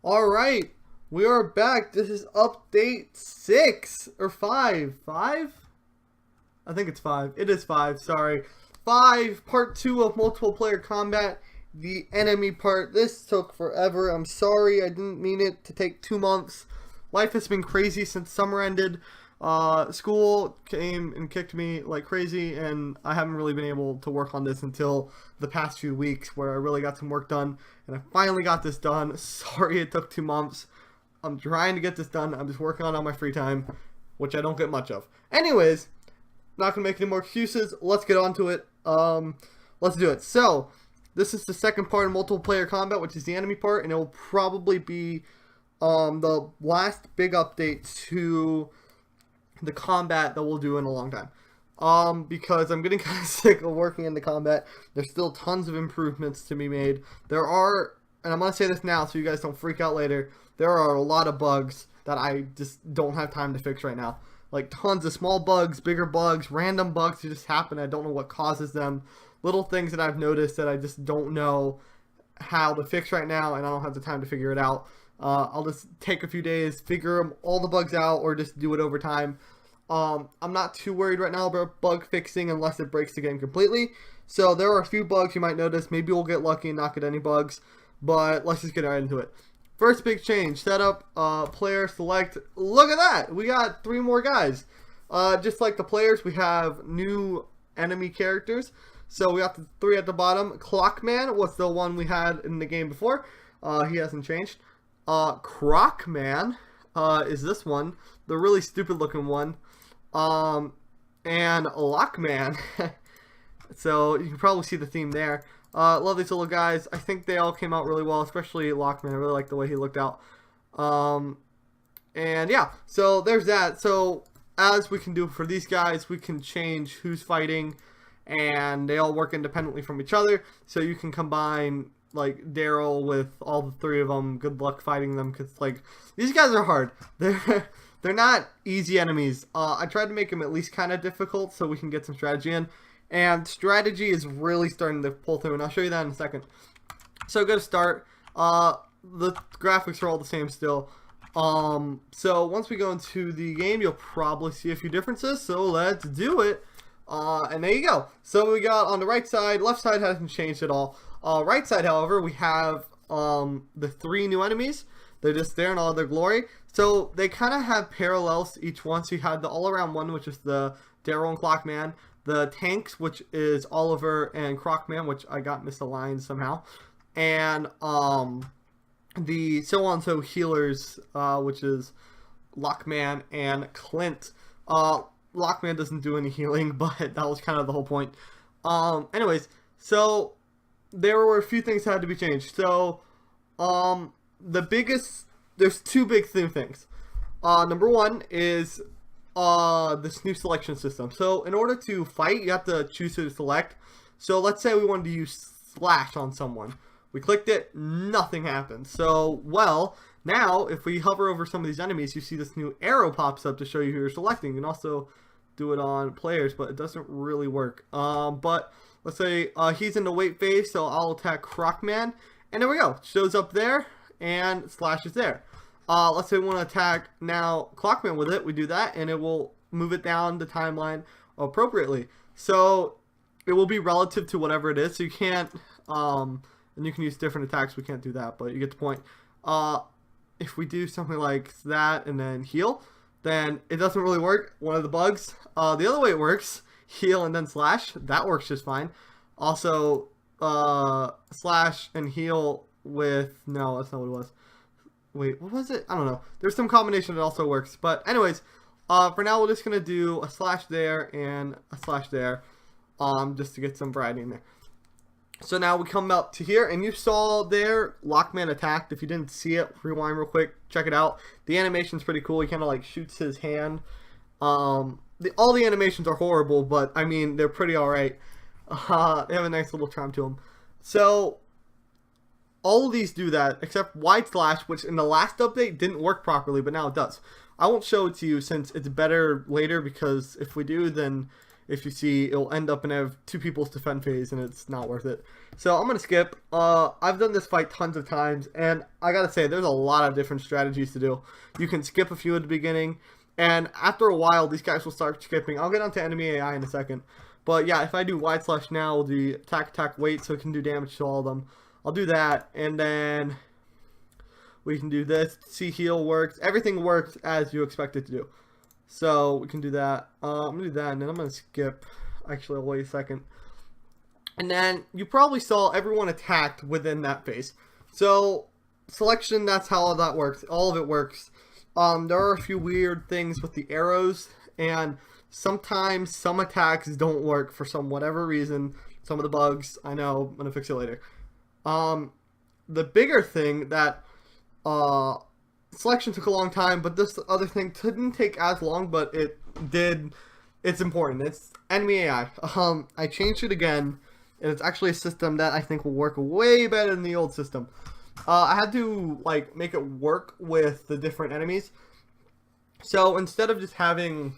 Alright, we are back. This is update 6 or 5. 5? I think it's 5. It is 5, sorry. 5, part 2 of multiple player combat. The enemy part. This took forever. I'm sorry, I didn't mean it to take 2 months. Life has been crazy since summer ended. School came and kicked me like crazy, and I haven't really been able to work on this until the past few weeks where I really got some work done, and I finally got this done. Sorry it took 2 months. I'm trying to get this done. I'm just working on it on my free time, which I don't get much of. Anyways, not gonna make any more excuses. Let's get on to it. Let's do it. So, this is the second part of multiple player combat, which is the enemy part, and it will probably be the last big update to the combat that we'll do in a long time. Because I'm getting kind of sick of working in the combat. There's still tons of improvements to be made. There are, and I'm going to say this now so you guys don't freak out later, there are a lot of bugs that I just don't have time to fix right now. Like tons of small bugs, bigger bugs, random bugs that just happen. I don't know what causes them. Little things that I've noticed that I just don't know how to fix right now, and I don't have the time to figure it out. I'll just take a few days, figure all the bugs out, or just do it over time. I'm not too worried right now about bug fixing unless it breaks the game completely. So there are a few bugs you might notice. Maybe we'll get lucky and not get any bugs, but let's just get right into it. First big change, setup, player select. Look at that! We got 3 more guys. Just like the players, we have new enemy characters. So we got the 3 at the bottom. Clockman was the one we had in the game before. He hasn't changed. Crocman is this one, the really stupid looking one. And Lockman. So you can probably see the theme there. Love these little guys. I think they all came out really well, especially Lockman. I really like the way he looked out. And yeah, so there's that. So as we can do for these guys, we can change who's fighting, and they all work independently from each other. So you can combine like Daryl with all the 3 of them. Good luck fighting them, because like these guys are hard. They're not easy enemies. I tried to make them at least kind of difficult so we can get some strategy in. And strategy is really starting to pull through, and I'll show you that in a second. So go to start. The graphics are all the same still. So once we go into the game, you'll probably see a few differences. So let's do it. And there you go. So we got on the right side, left side hasn't changed at all. Right side, however, we have the 3 new enemies. They're just there in all their glory. So they kind of have parallels to each one. So you have the all-around one, which is the Daryl and Clockman. The tanks, which is Oliver and Crocman, which I got misaligned somehow. And the so-on-so healers, which is Lockman and Clint. Lockman doesn't do any healing, but that was kind of the whole point. Anyways, so there were a few things that had to be changed. So, there's 2 big things. Number 1 is this new selection system. So in order to fight, you have to choose who to select. So let's say we wanted to use slash on someone. We clicked it, nothing happened. So, well, now if we hover over some of these enemies, you see this new arrow pops up to show you who you're selecting. You can also do it on players, but it doesn't really work. But let's say he's in the wait phase, so I'll attack Crocman, and there we go. Shows up there, and slash is there. Let's say we want to attack now Clockman with it. We do that, and it will move it down the timeline appropriately. So it will be relative to whatever it is. So you can't, and you can use different attacks. We can't do that, but you get the point. If we do something like that and then heal, then it doesn't really work. One of the bugs. The other way it works, heal and then slash, that works just fine. Also, slash and heal with, no, that's not what it was. Wait, what was it? I don't know. There's some combination that also works. But anyways, for now we're just going to do a slash there and a slash there, just to get some variety in there. So now we come up to here, and you saw there Lockman attacked. If you didn't see it, rewind real quick, check it out. The animation's pretty cool. He kind of like shoots his hand. All the animations are horrible, but I mean, they're pretty alright. They have a nice little charm to them. So all of these do that, except wide slash, which in the last update didn't work properly, but now it does. I won't show it to you since it's better later, because if we do, then if you see, it'll end up in two people's defend phase, and it's not worth it. So I'm going to skip. I've done this fight tons of times, and I got to say, there's a lot of different strategies to do. You can skip a few at the beginning, and after a while, these guys will start skipping. I'll get onto enemy AI in a second. But yeah, if I do wide slash now, we'll do attack, wait, so it can do damage to all of them. I'll do that, and then we can do this. See, heal works. Everything works as you expect it to do. So we can do that. I'm going to do that, and then I'm going to skip. Actually, I'll wait a second. And then you probably saw everyone attacked within that phase. So selection, that's how all that works. All of it works. There are a few weird things with the arrows, and sometimes some attacks don't work for whatever reason. Some of the bugs, I know, I'm going to fix it later. The bigger thing that selection took a long time, but this other thing didn't take as long, but it did. It's important. It's enemy AI. I changed it again, and it's actually a system that I think will work way better than the old system. I had to like make it work with the different enemies. So instead of just having,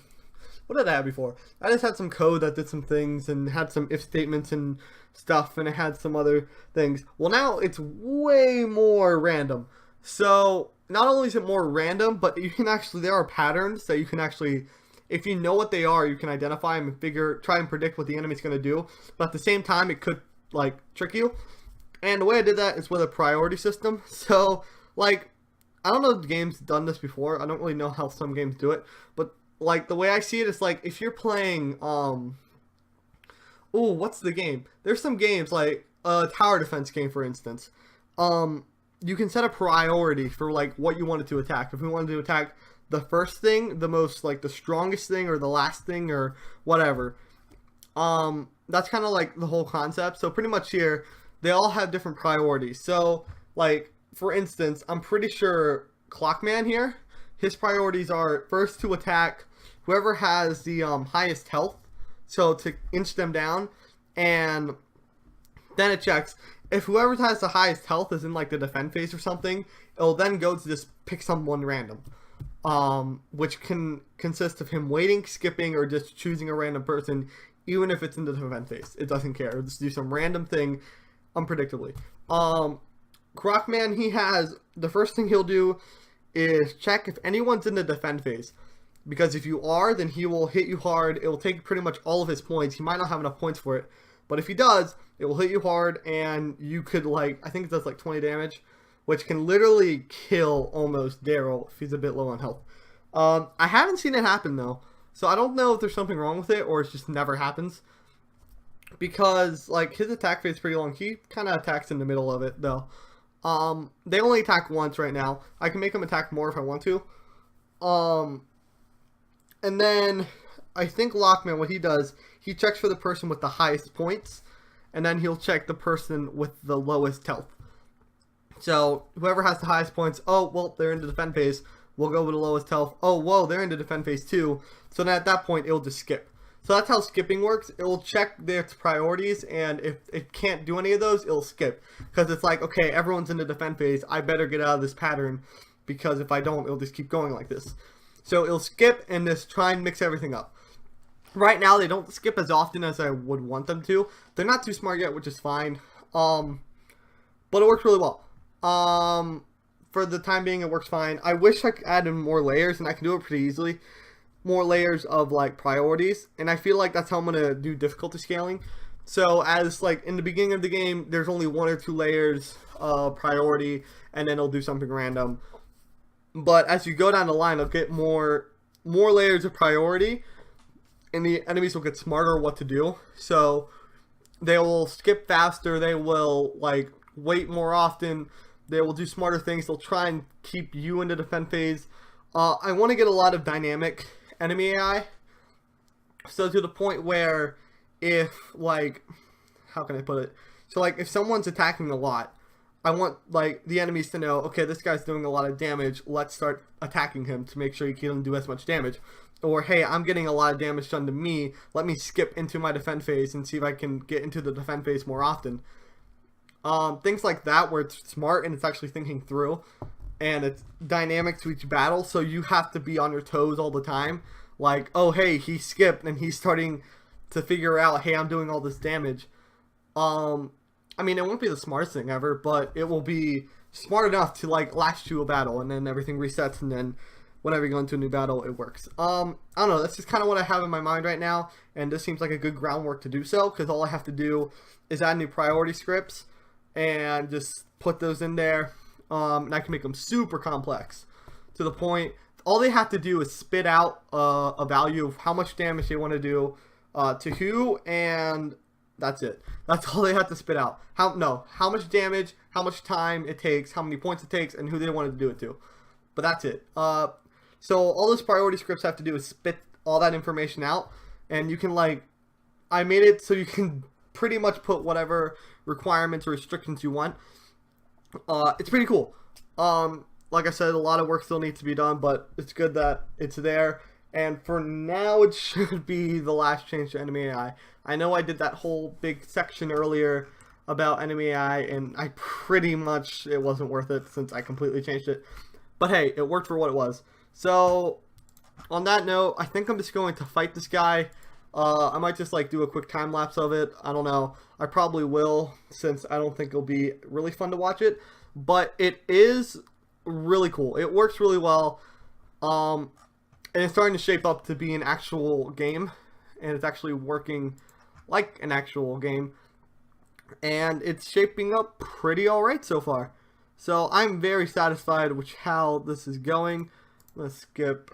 what did I have before? I just had some code that did some things and had some if statements and stuff, and it had some other things. Well, now it's way more random. So not only is it more random, but you can actually, there are patterns that you can actually, if you know what they are, you can identify them and try and predict what the enemy's going to do. But at the same time, it could like trick you. And the way I did that is with a priority system. So like, I don't know if the game's done this before. I don't really know how some games do it, but like the way I see it is like if you're playing what's the game? There's some games like a tower defense game, for instance. You can set a priority for like what you wanted to attack. If we wanted to attack the first thing, the most like the strongest thing, or the last thing, or whatever. That's kind of like the whole concept. So pretty much here, they all have different priorities. So like for instance, I'm pretty sure Clockman here, his priorities are first to attack whoever has the highest health, so to inch them down, and then it checks if whoever has the highest health is in like the defend phase or something, it'll then go to just pick someone random, which can consist of him waiting, skipping, or just choosing a random person, even if it's in the defend phase. It doesn't care. It'll just do some random thing unpredictably. Crockman, he has, the first thing he'll do is check if anyone's in the defend phase. Because if you are, then he will hit you hard. It will take pretty much all of his points. He might not have enough points for it. But if he does, it will hit you hard, and you could like, I think it does like 20 damage, which can literally kill almost Daryl if he's a bit low on health. I haven't seen it happen though. So I don't know if there's something wrong with it or it just never happens. Because like his attack phase is pretty long. He kind of attacks in the middle of it though. They only attack once right now. I can make them attack more if I want to. And then I think Lockman, what he does, he checks for the person with the highest points, and then he'll check the person with the lowest health. So whoever has the highest points, oh, well, they're in the defend phase, we'll go with the lowest health. Oh, whoa, they're in the defend phase too. So then at that point, it'll just skip. So that's how skipping works. It will check their priorities, and if it can't do any of those, it'll skip. Because it's like, okay, everyone's in the defend phase, I better get out of this pattern, because if I don't, it'll just keep going like this. So it'll skip and just try and mix everything up. Right now, they don't skip as often as I would want them to. They're not too smart yet, which is fine. But it works really well. For the time being, it works fine. I wish I could add in more layers, and I can do it pretty easily. More layers of like priorities, and I feel like that's how I'm gonna do difficulty scaling. So as like in the beginning of the game, there's only 1 or 2 layers of priority, and then it'll do something random. But as you go down the line, it'll get more layers of priority, and the enemies will get smarter what to do. So they will skip faster, they will like wait more often, they will do smarter things, they'll try and keep you in the defend phase. I want to get a lot of dynamic enemy AI, so to the point where if like, how can I put it? So like if someone's attacking a lot, I want like the enemies to know, okay, this guy's doing a lot of damage, let's start attacking him to make sure he can't do as much damage. Or hey, I'm getting a lot of damage done to me, let me skip into my defend phase and see if I can get into the defend phase more often. Things like that where it's smart and it's actually thinking through, and it's dynamic to each battle, so you have to be on your toes all the time. Like, oh hey, he skipped and he's starting to figure out, hey, I'm doing all this damage. I mean, it won't be the smartest thing ever, but it will be smart enough to like last you a battle, and then everything resets, and then whenever you go into a new battle, it works. I don't know. That's just kind of what I have in my mind right now, and this seems like a good groundwork to do so, because all I have to do is add new priority scripts and just put those in there, and I can make them super complex to the point. All they have to do is spit out a value of how much damage they want to do to who, and that's it. That's all they have to spit out. How much damage, how much time it takes, how many points it takes, and who they want to do it to. But that's it. So all those priority scripts have to do is spit all that information out, and you can like, I made it so you can pretty much put whatever requirements or restrictions you want. It's pretty cool. Like I said, a lot of work still needs to be done, but it's good that it's there. And for now, it should be the last change to enemy AI. I know I did that whole big section earlier about enemy AI, and I pretty much, it wasn't worth it since I completely changed it. But hey, it worked for what it was. So, on that note, I think I'm just going to fight this guy. I might just like do a quick time lapse of it. I don't know. I probably will, since I don't think it'll be really fun to watch it. But it is really cool. It works really well. And it's starting to shape up to be an actual game. And it's actually working like an actual game. And it's shaping up pretty alright so far. So I'm very satisfied with how this is going. Let's skip.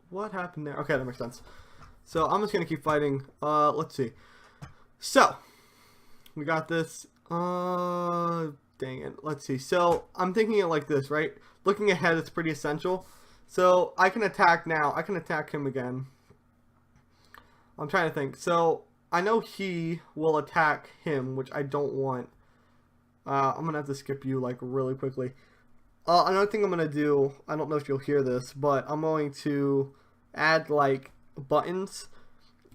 What happened there? Okay, that makes sense. So I'm just going to keep fighting. Let's see. So, we got this. Dang it. Let's see. So, I'm thinking it like this, right? Looking ahead, it's pretty essential. So, I can attack now. I can attack him again. I'm trying to think. So, I know he will attack him, which I don't want. I'm going to have to skip you, like, really quickly. Another thing I'm going to do, I don't know if you'll hear this, but I'm going to add, like, buttons.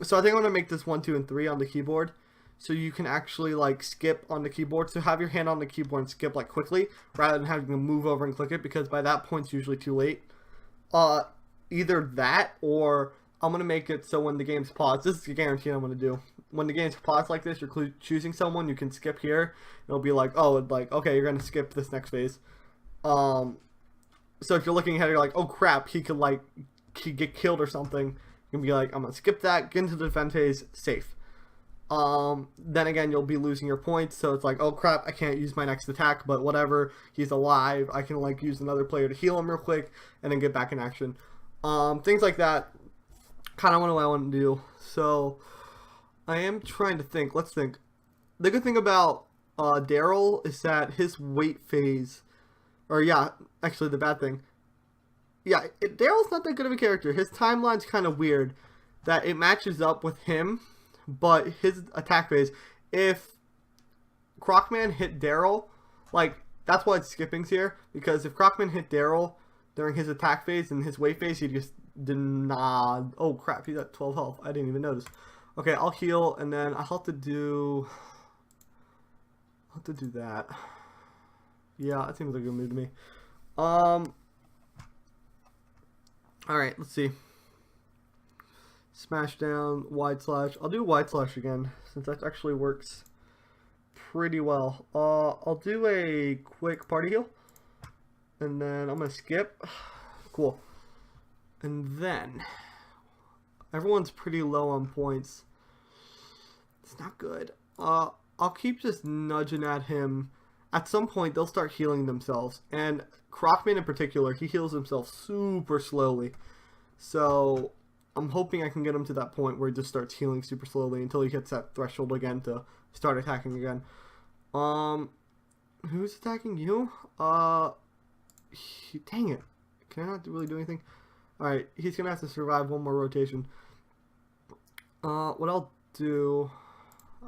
So I think I'm going to make this 1, 2, and 3 on the keyboard. So you can actually, like, skip on the keyboard. So have your hand on the keyboard and skip, like, quickly, rather than having to move over and click it, because by that point it's usually too late. Either that, or I'm going to make it so when the game's paused, this is a guarantee I'm going to do. When the game's paused like this, you're choosing someone, you can skip here. It'll be like, oh, like, okay, you're going to skip this next phase. So if you're looking ahead, you're like, oh crap, he could like get killed or something. You can be like, I'm gonna skip that, get into the defense phase, safe. Then again, you'll be losing your points, so it's like, oh crap, I can't use my next attack, but whatever, he's alive. I can like use another player to heal him real quick and then get back in action. Things like that, kind of what I want to do. So I am trying to think. Let's think. The good thing about Daryl is that his wait phase. Or yeah, actually the bad thing. Yeah, Daryl's not that good of a character. His timeline's kind of weird. That it matches up with him, but his attack phase. If Crocman hit Daryl, like, that's why it's skippings here. Because if Crocman hit Daryl during his attack phase and his wait phase, he just did not. Oh crap, he's at 12 health. I didn't even notice. Okay, I'll heal, and then I'll have to do that. Yeah, that seems like a good move to me. Alright, let's see. Smash down, wide slash. I'll do wide slash again, since that actually works pretty well. I'll do a quick party heal. And then I'm going to skip. Cool. And then, everyone's pretty low on points. It's not good. I'll keep just nudging at him. At some point, they'll start healing themselves. And Crocman in particular, he heals himself super slowly. So, I'm hoping I can get him to that point where he just starts healing super slowly until he hits that threshold again to start attacking again. Who's attacking you? Dang it. Can I not really do anything? Alright, he's going to have to survive one more rotation. What I'll do...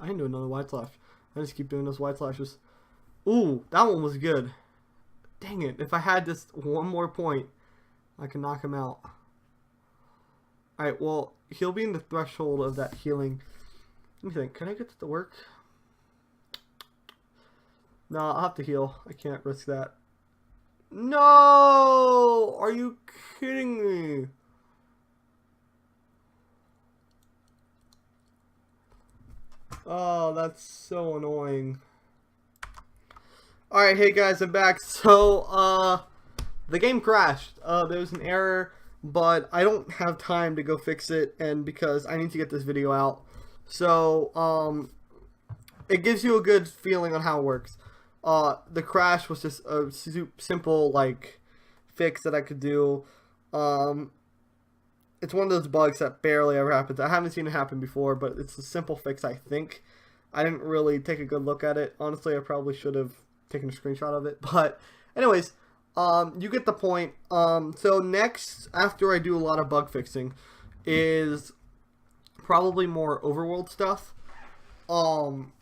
I can do another wide slash. I just keep doing those wide slashes. Ooh, that one was good. Dang it. If I had just one more point, I can knock him out. Alright, well, he'll be in the threshold of that healing. Let me think. Can I get this to work? No, I'll have to heal. I can't risk that. No! Are you kidding me? Oh, that's so annoying. Alright, hey guys, I'm back. So, the game crashed. There was an error, but I don't have time to go fix it, and because I need to get this video out. So, it gives you a good feeling on how it works. The crash was just a simple, like, fix that I could do. It's one of those bugs that barely ever happens. I haven't seen it happen before, but it's a simple fix, I think. I didn't really take a good look at it. Honestly, I probably should have taken a screenshot of it. But anyways, you get the point. So next, after I do a lot of bug fixing, is probably more overworld stuff. I'm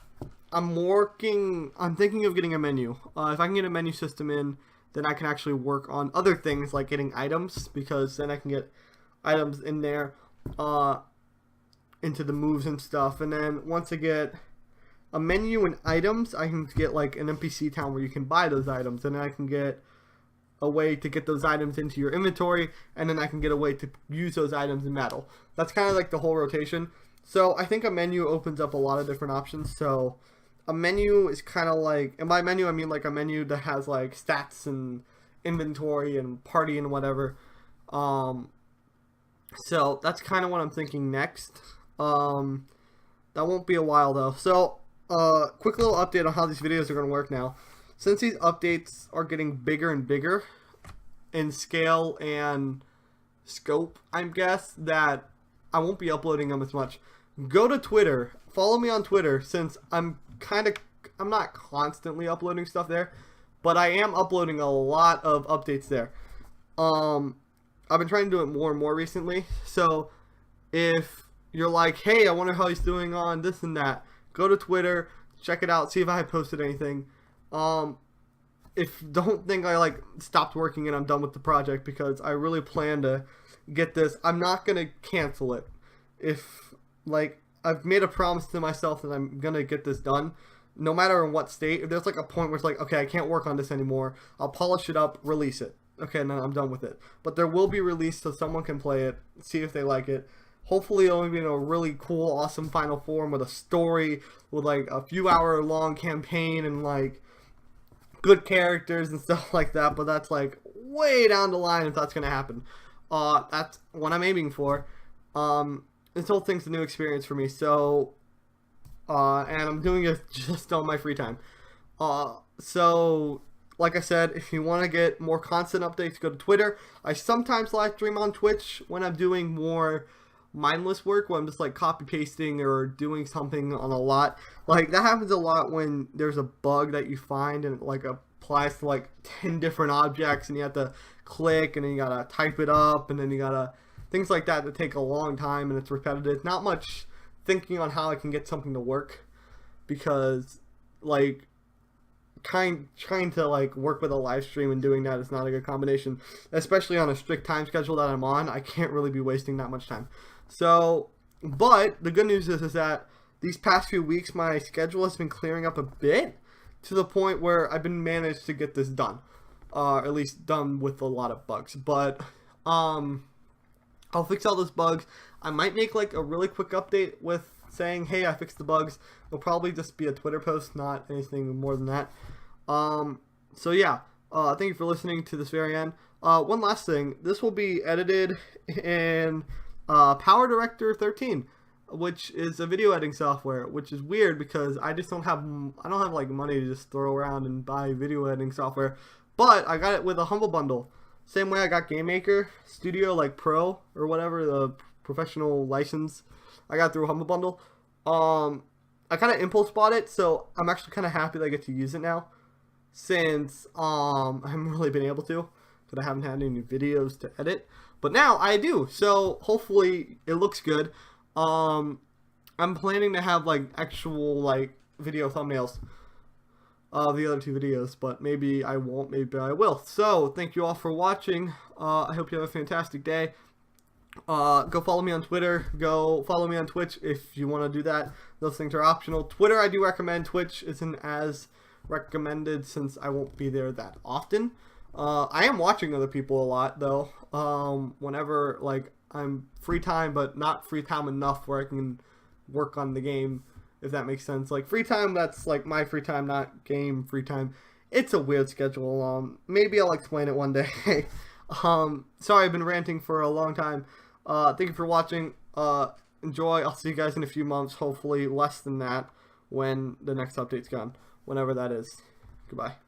thinking of getting a menu. If I can get a menu system in, then I can actually work on other things like getting items, because then I can get items in there into the moves and stuff. And then once I get a menu and items, I can get like an NPC town where you can buy those items, and then I can get a way to get those items into your inventory, and then I can get a way to use those items in battle. That's kind of like the whole rotation. So I think a menu opens up a lot of different options. So a menu is kind of like, and by menu I mean like a menu that has like stats and inventory and party and whatever. So that's kind of what I'm thinking next. That won't be a while though. So quick little update on how these videos are going to work now. Since these updates are getting bigger and bigger in scale and scope, I guess that I won't be uploading them as much. Go to Twitter. Follow me on Twitter, since I'm not constantly uploading stuff there, but I am uploading a lot of updates there. I've been trying to do it more and more recently. So if you're like, hey, I wonder how he's doing on this and that, go to Twitter, check it out, see if I have posted anything. Don't think I like stopped working and I'm done with the project, because I really plan to get this. I'm not gonna cancel it. If like I've made a promise to myself that I'm gonna get this done, no matter in what state. If there's like a point where it's like, okay, I can't work on this anymore, I'll polish it up, release it. Okay, and then I'm done with it. But there will be released so someone can play it, see if they like it. Hopefully it'll be in a really cool, awesome final form with a story, with like a few hour long campaign and like good characters and stuff like that. But that's like way down the line if that's gonna happen. That's what I'm aiming for. This whole thing's a new experience for me. So, and I'm doing it just on my free time. So, like I said, if you want to get more constant updates, go to Twitter. I sometimes live stream on Twitch when I'm doing more mindless work, when I'm just like copy pasting or doing something on a lot. Like that happens a lot when there's a bug that you find and it like applies to like 10 different objects, and you have to click, and then you gotta type it up, and then you gotta things like that take a long time, and it's repetitive. Not much thinking on how I can get something to work, because like trying to like work with a live stream and doing that is not a good combination, especially on a strict time schedule that I'm on. I can't really be wasting that much time. So, but the good news is that these past few weeks my schedule has been clearing up a bit, to the point where I've been managed to get this done, at least done with a lot of bugs. But I'll fix all those bugs. I might make like a really quick update with saying, hey, I fixed the bugs. It'll probably just be a Twitter post, not anything more than that. So yeah, thank you for listening to this very end. One last thing, this will be edited in Power Director 13, which is a video editing software, which is weird because I don't have like money to just throw around and buy video editing software. But I got it with a Humble Bundle. Same way I got Game Maker Studio, like Pro or whatever, the professional license. I got it through a Humble Bundle. I kind of impulse bought it, so I'm actually kind of happy that I get to use it now, since I haven't really been able to, because I haven't had any videos to edit. But now I do, so hopefully it looks good. I'm planning to have like actual like video thumbnails of the other two videos, but maybe I won't, maybe I will. So thank you all for watching. I hope you have a fantastic day. Go follow me on Twitter. Go follow me on Twitch if you want to do that. Those things are optional. Twitter I do recommend. Twitch isn't as recommended since I won't be there that often. I am watching other people a lot though. Whenever like I'm free time, but not free time enough where I can work on the game if that makes sense. Like free time, that's like my free time, not game free time. It's a weird schedule. Maybe I'll explain it one day. Sorry, I've been ranting for a long time. Thank you for watching. Enjoy. I'll see you guys in a few months. Hopefully less than that when the next update's gone. Whenever that is. Goodbye.